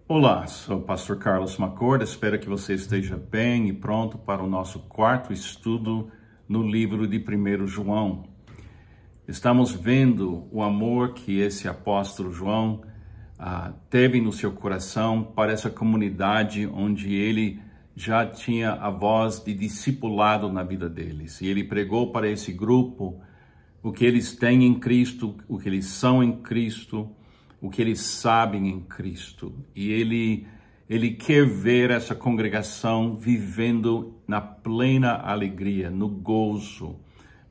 Olá, sou o pastor Carlos Macorda, espero que você esteja bem e pronto para o nosso quarto estudo no livro de 1 João. Estamos vendo o amor que esse apóstolo João teve no seu coração para essa comunidade onde ele já tinha a voz de discipulado na vida deles. E ele pregou para esse grupo o que eles têm em Cristo, o que eles são em Cristo, o que eles sabem em Cristo. E ele quer ver essa congregação vivendo na plena alegria, no gozo,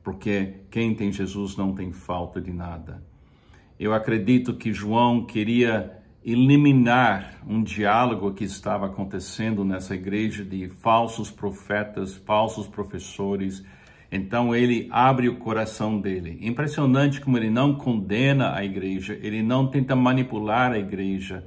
porque quem tem Jesus não tem falta de nada. Eu acredito que João queria eliminar um diálogo que estava acontecendo nessa igreja de falsos profetas, falsos professores. Então ele abre o coração dele. Impressionante como ele não condena a igreja, ele não tenta manipular a igreja.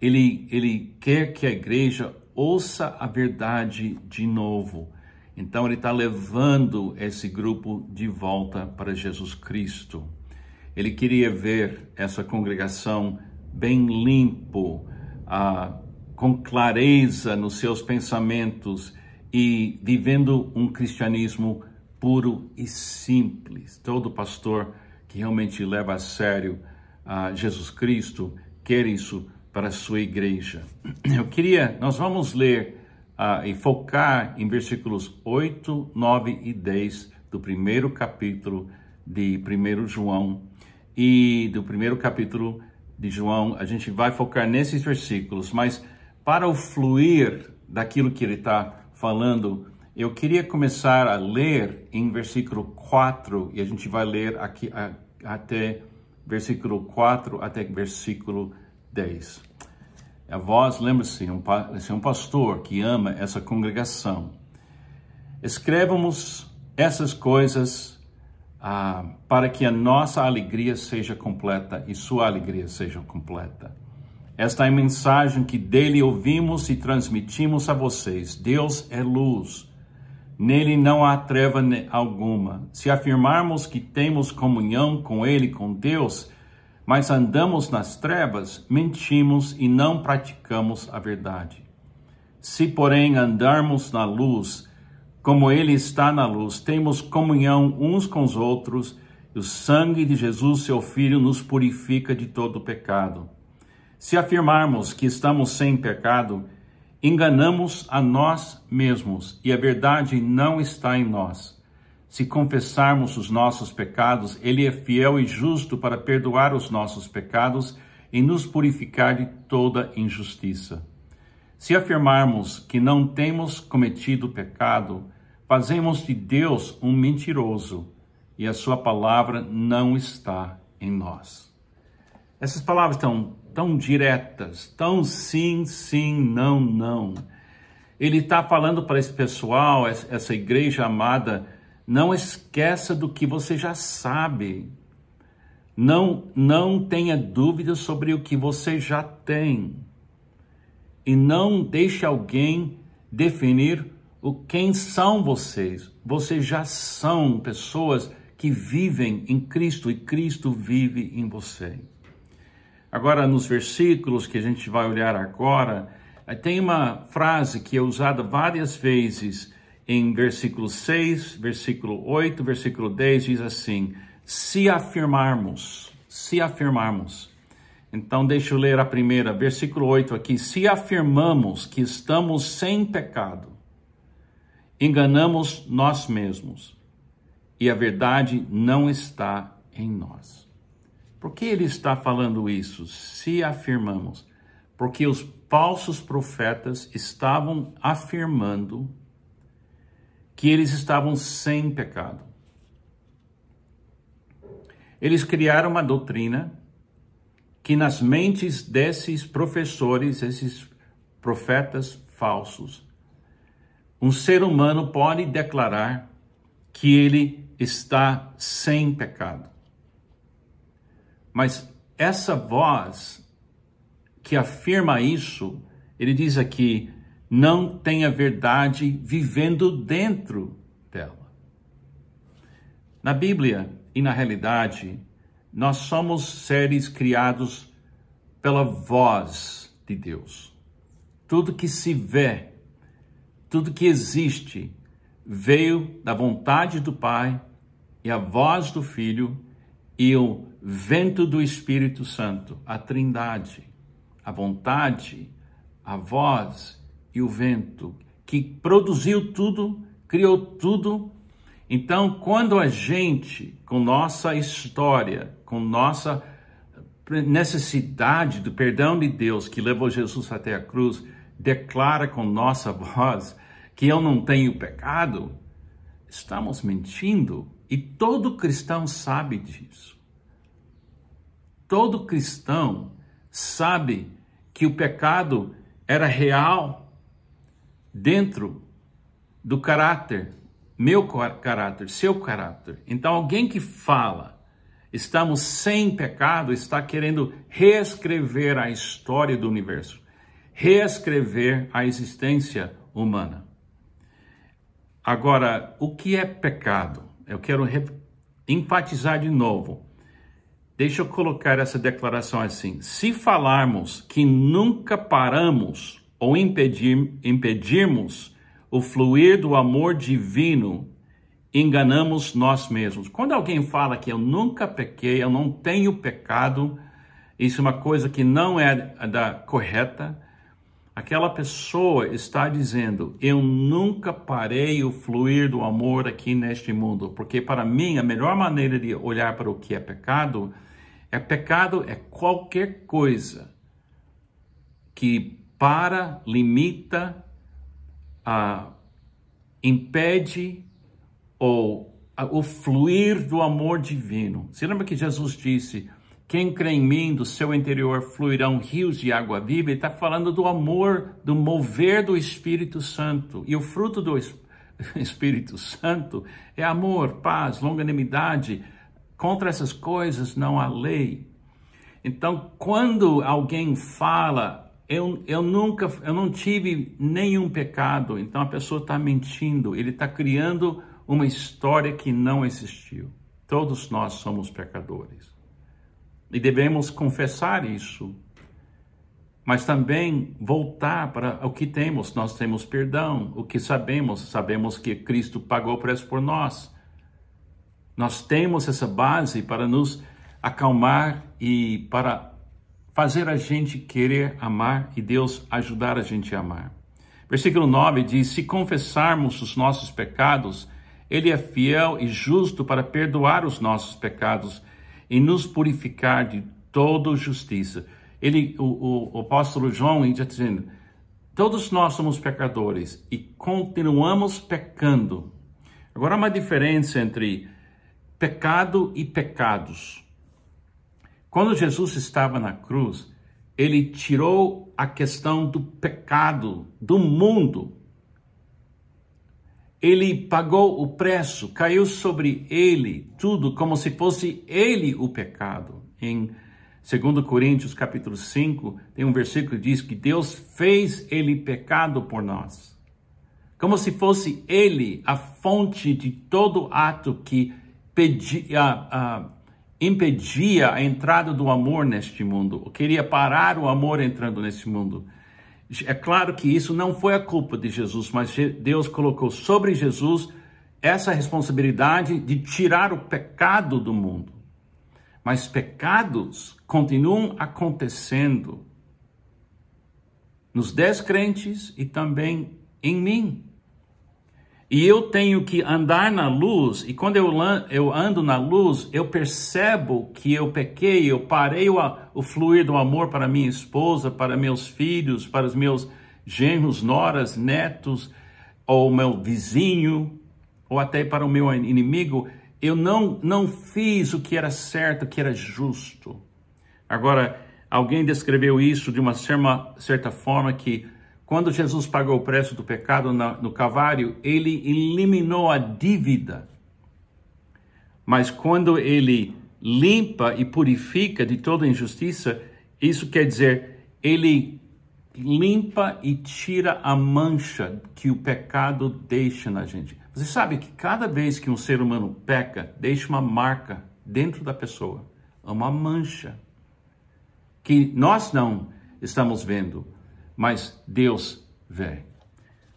Ele quer que a igreja ouça a verdade de novo. Então ele está levando esse grupo de volta para Jesus Cristo. Ele queria ver essa congregação bem limpo, com clareza nos seus pensamentos e vivendo um cristianismo puro e simples. Todo pastor que realmente leva a sério Jesus Cristo quer isso para a sua igreja. Nós vamos ler e focar em versículos 8, 9 e 10 do primeiro capítulo de 1 João. E do primeiro capítulo de João, a gente vai focar nesses versículos, mas para o fluir daquilo que ele está falando, eu queria começar a ler em versículo 4, e a gente vai ler aqui até versículo 4 até versículo 10. A voz, lembre-se, é um pastor que ama essa congregação. Escrevamos essas coisas para que a nossa alegria seja completa e sua alegria seja completa. Esta é a mensagem que dele ouvimos e transmitimos a vocês. Deus é luz. Nele não há treva alguma. Se afirmarmos que temos comunhão com ele, com Deus, mas andamos nas trevas, mentimos e não praticamos a verdade. Se, porém, andarmos na luz, como ele está na luz, temos comunhão uns com os outros, e o sangue de Jesus, seu Filho, nos purifica de todo pecado. Se afirmarmos que estamos sem pecado, enganamos a nós mesmos e a verdade não está em nós. Se confessarmos os nossos pecados, ele é fiel e justo para perdoar os nossos pecados e nos purificar de toda injustiça. Se afirmarmos que não temos cometido pecado, fazemos de Deus um mentiroso e a sua palavra não está em nós. Essas palavras estão tão diretas, tão sim, sim, não, não. Ele está falando para esse pessoal, essa igreja amada, não esqueça do que você já sabe. Não tenha dúvidas sobre o que você já tem. E não deixe alguém definir quem são vocês. Vocês já são pessoas que vivem em Cristo e Cristo vive em você. Agora, nos versículos que a gente vai olhar agora, tem uma frase que é usada várias vezes em versículo 6, versículo 8, versículo 10, diz assim: se afirmarmos. Então, deixa eu ler a primeira, versículo 8 aqui. Se afirmamos que estamos sem pecado, enganamos nós mesmos e a verdade não está em nós. Por que ele está falando isso? Se afirmamos. Porque os falsos profetas estavam afirmando que eles estavam sem pecado. Eles criaram uma doutrina que nas mentes desses professores, esses profetas falsos, um ser humano pode declarar que ele está sem pecado. Mas essa voz que afirma isso, ele diz aqui, não tem a verdade vivendo dentro dela. Na Bíblia e na realidade, nós somos seres criados pela voz de Deus. Tudo que se vê, tudo que existe, veio da vontade do Pai e a voz do Filho e o vento do Espírito Santo, a Trindade, a vontade, a voz e o vento, que produziu tudo, criou tudo. Então, quando a gente, com nossa história, com nossa necessidade do perdão de Deus que levou Jesus até a cruz, declara com nossa voz que eu não tenho pecado, estamos mentindo. E todo cristão sabe disso. Todo cristão sabe que o pecado era real dentro do caráter, meu caráter, seu caráter. Então, alguém que fala, estamos sem pecado, está querendo reescrever a história do universo, reescrever a existência humana. Agora, o que é pecado? Eu quero enfatizar de novo. Deixa eu colocar essa declaração assim. Se falarmos que nunca paramos ou impedirmos o fluir do amor divino, enganamos nós mesmos. Quando alguém fala que eu nunca pequei, eu não tenho pecado, isso é uma coisa que não é correta, aquela pessoa está dizendo, eu nunca parei o fluir do amor aqui neste mundo, porque para mim a melhor maneira de olhar para o que é pecado é qualquer coisa que limita, impede o fluir do amor divino. Você lembra que Jesus disse, quem crê em mim, do seu interior fluirão rios de água viva? Ele está falando do amor, do mover do Espírito Santo. E o fruto do Espírito Santo é amor, paz, longanimidade. Contra essas coisas não há lei. Então, quando alguém fala, eu não tive nenhum pecado, então a pessoa está mentindo, ele está criando uma história que não existiu. Todos nós somos pecadores. E devemos confessar isso, mas também voltar para o que temos. Nós temos perdão, o que sabemos que Cristo pagou o preço por nós. Nós temos essa base para nos acalmar e para fazer a gente querer amar e Deus ajudar a gente a amar. Versículo 9 diz, se confessarmos os nossos pecados, Ele é fiel e justo para perdoar os nossos pecados e nos purificar de toda justiça. O apóstolo João está dizendo, todos nós somos pecadores e continuamos pecando. Agora há uma diferença entre pecado e pecados. Quando Jesus estava na cruz, ele tirou a questão do pecado do mundo. Ele pagou o preço, caiu sobre ele tudo como se fosse ele o pecado. Em 2 Coríntios capítulo 5, tem um versículo que diz que Deus fez ele pecado por nós. Como se fosse ele a fonte de todo ato que impedia a entrada do amor neste mundo, queria parar o amor entrando neste mundo. É claro que isso não foi a culpa de Jesus, mas Deus colocou sobre Jesus essa responsabilidade de tirar o pecado do mundo. Mas pecados continuam acontecendo nos descrentes e também em mim. E eu tenho que andar na luz, e quando eu ando na luz, eu percebo que eu pequei, eu parei o fluir do amor para minha esposa, para meus filhos, para os meus genros, noras, netos, ou meu vizinho, ou até para o meu inimigo. Eu não fiz o que era certo, o que era justo. Agora, alguém descreveu isso de uma certa forma que quando Jesus pagou o preço do pecado no Calvário, ele eliminou a dívida. Mas quando ele limpa e purifica de toda injustiça, isso quer dizer, ele limpa e tira a mancha que o pecado deixa na gente. Você sabe que cada vez que um ser humano peca, deixa uma marca dentro da pessoa, uma mancha, que nós não estamos vendo, mas Deus vê.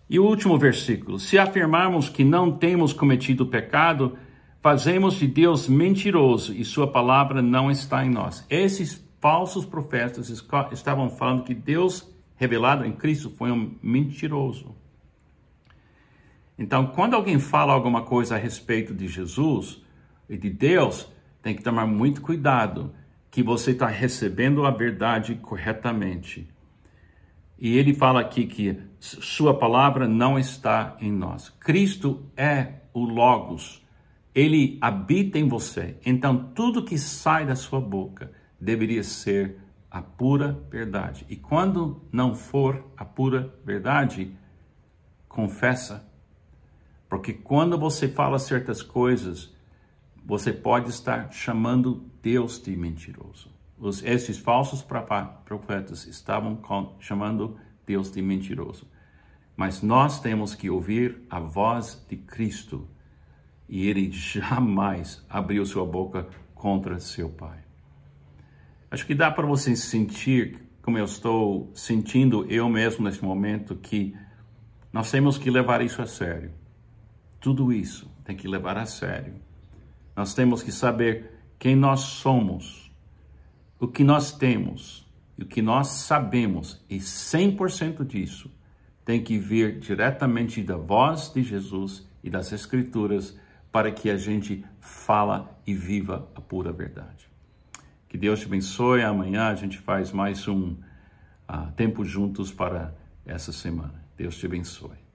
E o último versículo: se afirmarmos que não temos cometido pecado, fazemos de Deus mentiroso e sua palavra não está em nós. Esses falsos profetas estavam falando que Deus revelado em Cristo foi um mentiroso. Então, quando alguém fala alguma coisa a respeito de Jesus e de Deus, tem que tomar muito cuidado que você está recebendo a verdade corretamente. E ele fala aqui que sua palavra não está em nós. Cristo é o Logos. Ele habita em você. Então, tudo que sai da sua boca deveria ser a pura verdade. E quando não for a pura verdade, confessa. Porque quando você fala certas coisas, você pode estar chamando Deus de mentiroso. Esses falsos profetas estavam chamando Deus de mentiroso. Mas nós temos que ouvir a voz de Cristo. E ele jamais abriu sua boca contra seu Pai. Acho que dá para você sentir, como eu estou sentindo eu mesmo nesse momento, que nós temos que levar isso a sério. Tudo isso tem que levar a sério. Nós temos que saber quem nós somos, o que nós temos, e o que nós sabemos, e 100% disso tem que vir diretamente da voz de Jesus e das Escrituras, para que a gente fala e viva a pura verdade. Que Deus te abençoe. Amanhã a gente faz mais um tempo juntos para essa semana. Deus te abençoe.